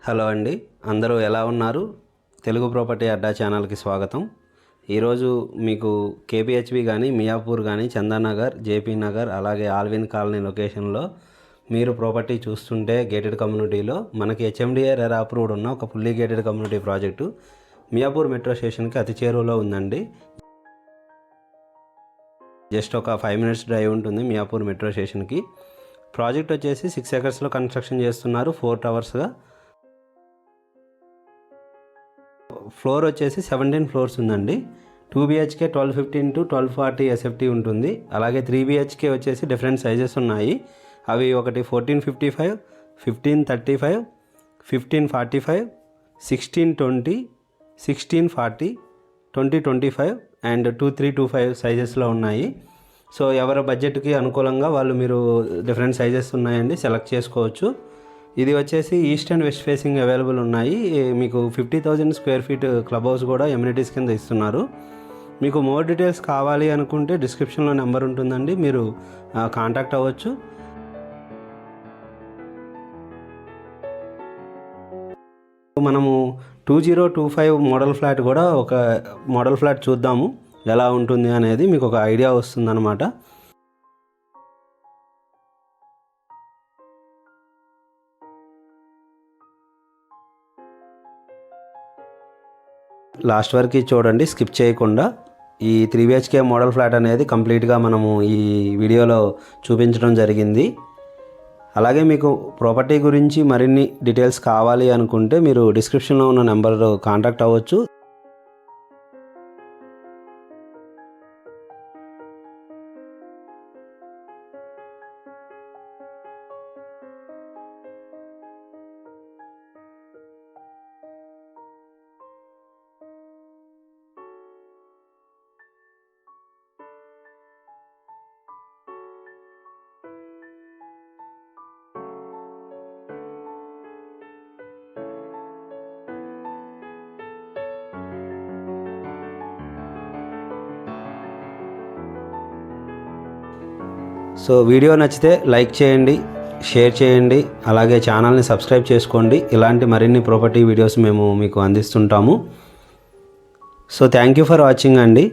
Hello అండి, అందరూ ఎలా ఉన్నారు? తెలుగు ప్రాపర్టీ అడ్డా ఛానల్కి స్వాగతం. ఈరోజు మీకు కేపీహెచ్బి కానీ, మియాపూర్ కానీ, చందానగర్, జేపీ నగర్, అలాగే ఆల్విన్ కాలనీ లొకేషన్లో మీరు ప్రాపర్టీ చూస్తుంటే గేటెడ్ కమ్యూనిటీలో మనకి హెచ్ఎండిఏ రెరా అప్రూవ్డ్ ఉన్న ఒక fully gated community project Miyapur metro స్టేషన్కి అతి చేరువలో ఉందండి. జస్ట్ ఒక 5 minutes డ్రైవ్ ఉంటుంది మియాపూర్ మెట్రో స్టేషన్కి. ప్రాజెక్ట్ వచ్చేసి 6 acresలో కన్స్ట్రక్షన్ చేస్తున్నారు, 4 towersగా. ఫ్లోర్ వచ్చేసి 17 floors ఉందండి. 2 BHK 1215 to 1240 SFT ఉంటుంది. అలాగే 3 BHK వచ్చేసి డిఫరెంట్ సైజెస్ ఉన్నాయి. అవి ఒకటి 1455, 1535, 1545, 1620, 1640, 2025 అండ్ 2325 సైజెస్లో ఉన్నాయి. సో ఎవరి బడ్జెట్కి అనుకూలంగా వాళ్ళు మీరు డిఫరెంట్ సైజెస్ ఉన్నాయండి, సెలెక్ట్ చేసుకోవచ్చు. ఇది వచ్చేసి east and west facing available ఉన్నాయి. మీకు 50,000 square feet క్లబ్ హౌస్ కూడా ఎమ్యూనిటీస్ కింద ఇస్తున్నారు. మీకు మోర్ డీటెయిల్స్ కావాలి అనుకుంటే డిస్క్రిప్షన్లో నెంబర్ ఉంటుందండి, మీరు కాంటాక్ట్ అవ్వచ్చు. మనము 2025 మోడల్ ఫ్లాట్ కూడా ఒక మోడల్ ఫ్లాట్ చూద్దాము, ఎలా ఉంటుంది అనేది మీకు ఒక ఐడియా వస్తుందన్నమాట. లాస్ట్ వరకు చూడండి, స్కిప్ చేయకుండా. ఈ 3 BHK మోడల్ ఫ్లాట్ అనేది కంప్లీట్గా మనము ఈ వీడియోలో చూపించడం జరిగింది. అలాగే మీకు ప్రాపర్టీ గురించి మరిన్ని డీటెయిల్స్ కావాలి అనుకుంటే మీరు డిస్క్రిప్షన్లో ఉన్న నెంబర్ కాంటాక్ట్ అవ్వచ్చు. సో వీడియో నచ్చితే లైక్ చేయండి, షేర్ చేయండి, అలాగే ఛానల్ని సబ్స్క్రైబ్ చేసుకోండి. ఇలాంటి మరిన్ని ప్రాపర్టీ వీడియోస్ మేము మీకు అందిస్తుంటాము. So thank you for watching అండి.